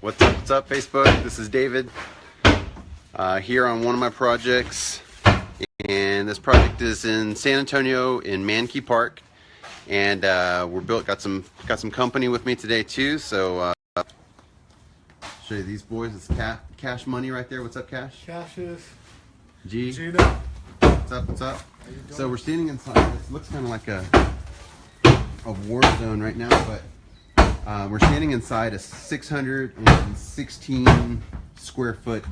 What's up, Facebook? This is David here on one of my projects, and this project is in San Antonio in Mankey Park, and got some company with me today too. So show you these boys. It's Cash Money right there. What's up, Cash? Cash is G. Gina. What's up? What's up? So we're standing inside. This looks kind of like a war zone right now, but we're standing inside a 616 square foot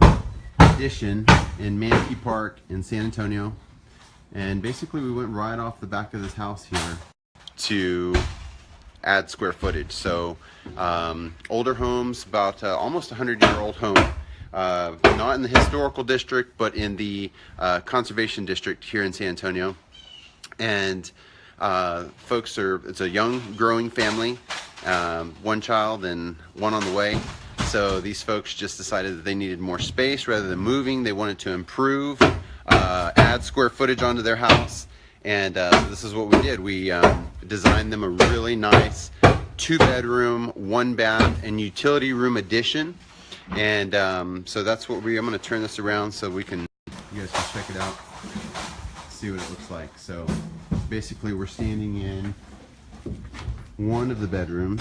addition in Mankey Park in San Antonio, and basically we went right off the back of this house here to add square footage. So older homes, about almost 100-year-old home, not in the historical district but in the conservation district here in San Antonio. And it's a young growing family, one child and one on the way. So these folks just decided that they needed more space rather than moving. They wanted to improve, add square footage onto their house, and so this is what we did. We designed them a really nice 2-bedroom, 1-bath, and utility room addition. And so that's what I'm going to turn this around so you guys can check it out, see what it looks like. So basically we're standing in one of the bedrooms,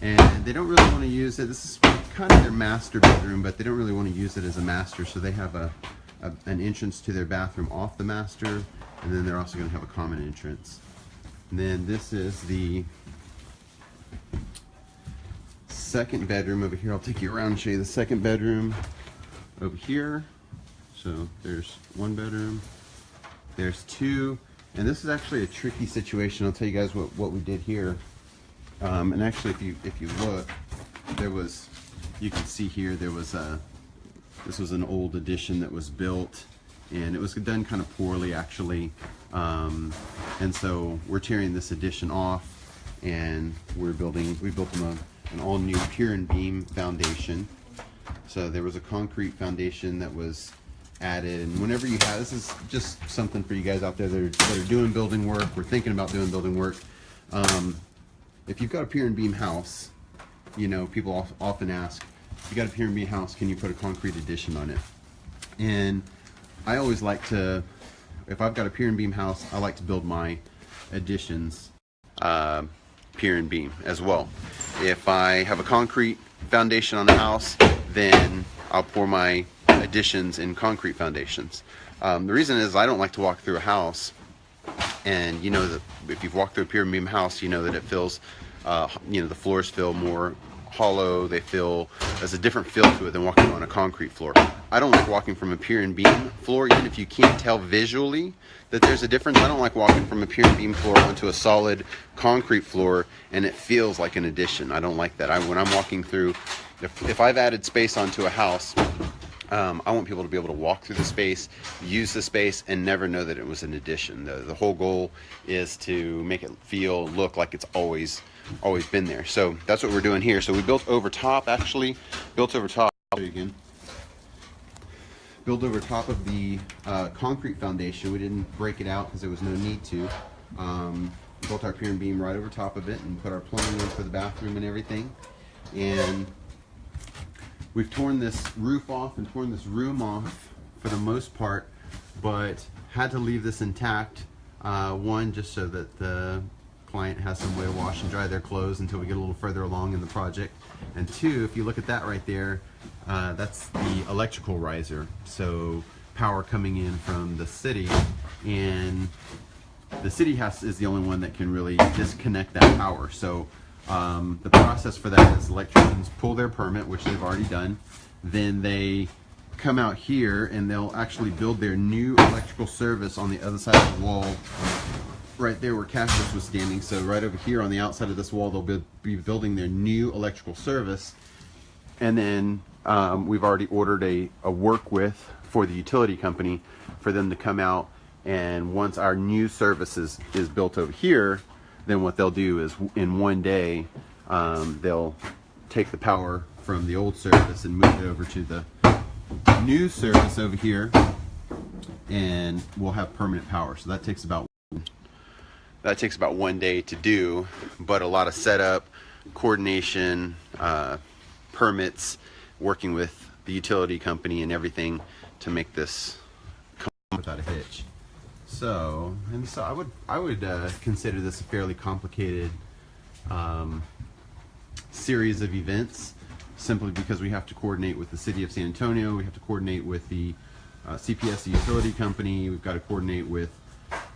and they don't really want to use it. This is kind of their master bedroom, but they don't really want to use it as a master, so they have an entrance to their bathroom off the master, and then they're also going to have a common entrance. And then this is the second bedroom over here. I'll take you around and show you the second bedroom over here. So there's one bedroom, there's two, and this is actually a tricky situation. I'll tell you guys what we did here. And actually, if you look, you can see here this was an old addition that was built, and it was done kind of poorly actually. And so we're tearing this addition off, and we built them an all new pier and beam foundation. So there was a concrete foundation that was added, and whenever you have, this is just something for you guys out there that are doing building work, we're thinking about doing building work. If you've got a pier and beam house, you know, people often ask, if you got a pier and beam house, can you put a concrete addition on it? And I always like to, if I've got a pier and beam house, I like to build my additions pier and beam as well. If I have a concrete foundation on the house, then I'll pour my additions in concrete foundations. The reason is I don't like to walk through a house, and you know that if you've walked through a pier and beam house, you know that it feels, the floors feel more hollow. There's a different feel to it than walking on a concrete floor. I don't like walking from a pier and beam floor, even if you can't tell visually that there's a difference. I don't like walking from a pier and beam floor onto a solid concrete floor and it feels like an addition. I don't like that. When I'm walking through, if I've added space onto a house, I want people to be able to walk through the space, use the space, and never know that it was an addition. The whole goal is to make it look like it's always been there. So that's what we're doing here. So we built over top, I'll show you again. Built over top of the concrete foundation. We didn't break it out because there was no need to. Built our pier and beam right over top of it and put our plumbing in for the bathroom and everything. And we've torn this roof off and torn this room off for the most part, but had to leave this intact. One, just so that the client has some way to wash and dry their clothes until we get a little further along in the project. And two, if you look at that right there, that's the electrical riser. So power coming in from the city, and the city is the only one that can really disconnect that power. So the process for that is electricians pull their permit, which they've already done. Then they come out here and they'll actually build their new electrical service on the other side of the wall, right there where Cassius was standing. So right over here on the outside of this wall, they'll be building their new electrical service. And then we've already ordered a work with for the utility company for them to come out, and once our new service is built over here, then what they'll do is in one day they'll take the power from the old service and move it over to the new service over here, and we'll have permanent power. So that takes about that takes about 1 day to do, but a lot of setup, coordination, permits, working with the utility company and everything to make this come without a hitch. So I would consider this a fairly complicated series of events, simply because we have to coordinate with the city of San Antonio, we have to coordinate with the CPS, the utility company, we've got to coordinate with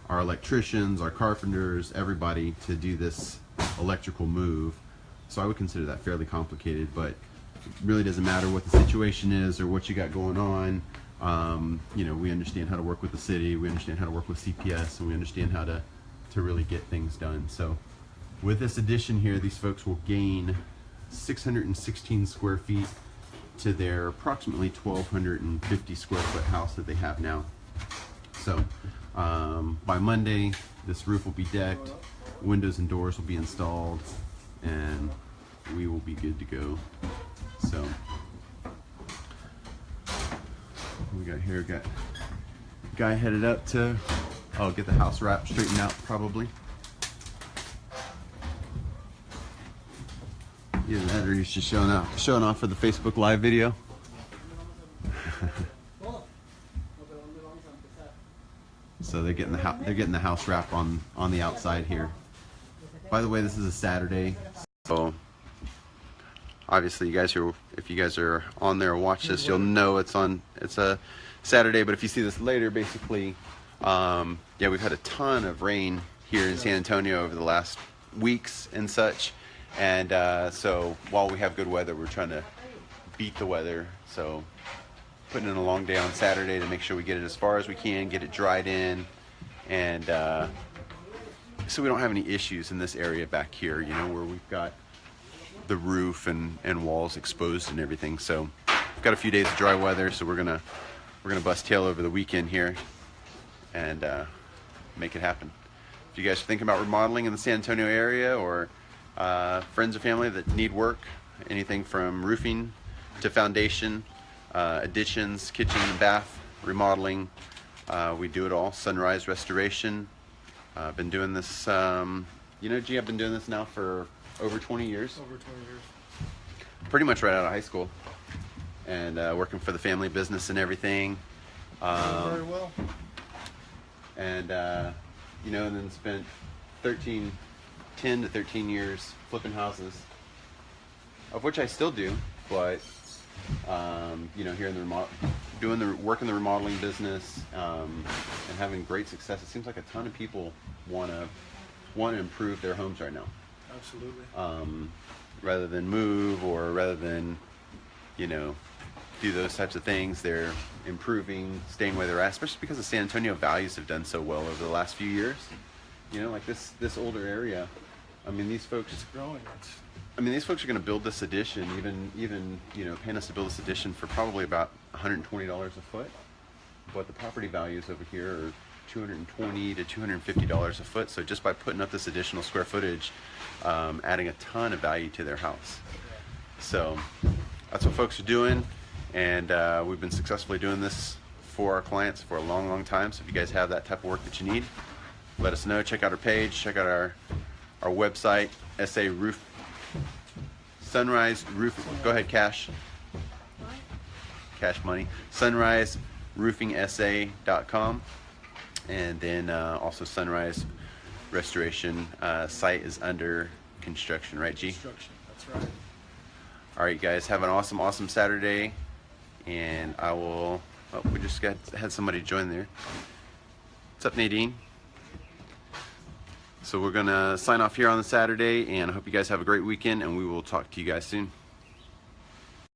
our electricians, our carpenters, everybody to do this electrical move. So I would consider that fairly complicated, but it really doesn't matter what the situation is or what you got going on. You know, we understand how to work with the city, we understand how to work with CPS, and we understand how to really get things done. So with this addition here, these folks will gain 616 square feet to their approximately 1,250 square foot house that they have now. So by Monday, this roof will be decked, windows and doors will be installed, and we will be good to go. So we got here, got guy headed up to get the house wrap straightened out probably. Either that or he's just showing off for the Facebook Live video. So they're getting the house wrap on the outside here. By the way, this is a Saturday, so obviously if you guys are on there and watch this, you'll know it's a Saturday. But if you see this later, basically, yeah, we've had a ton of rain here in San Antonio over the last weeks and such, and so while we have good weather, we're trying to beat the weather. So putting in a long day on Saturday to make sure we get it as far as we can, get it dried in, and so we don't have any issues in this area back here, you know, where we've got the roof and walls exposed and everything. So we've got a few days of dry weather, so we're gonna bust tail over the weekend here and make it happen. If you guys are thinking about remodeling in the San Antonio area, or friends or family that need work, anything from roofing to foundation, additions, kitchen and bath, remodeling, we do it all. Sunrise restoration. I've been doing this, you know, I've been doing this now for over 20 years. Over 20 years. Pretty much right out of high school. And working for the family business and everything. Very well. And, you know, and then spent 10 to 13 years flipping houses, of which I still do, but, you know, here in the work in the remodeling business, and having great success. It seems like a ton of people want to improve their homes right now. Absolutely. Rather than move, or rather than, you know, do those types of things, they're improving, staying where they're at, especially because the San Antonio values have done so well over the last few years. You know, like this older area. I mean, these folks. It's growing. I mean, these folks are going to build this addition, even you know, paying us to build this addition for probably about $120 a foot. But the property values over here are $220 to $250 a foot. So just by putting up this additional square footage, adding a ton of value to their house. So that's what folks are doing, and we've been successfully doing this for our clients for a long, long time. So if you guys have that type of work that you need, let us know. Check out our page. Check out our website, SA Roof. Sunrise Roof. Go ahead, Cash Money. SunriseRoofingSA.com, and then also Sunrise Restoration site is under construction, right, G? Construction. That's right. All right, guys, have an awesome Saturday, and I will. Oh, we just had somebody join there. What's up, Nadine? So we're gonna sign off here on the Saturday, and I hope you guys have a great weekend, and we will talk to you guys soon.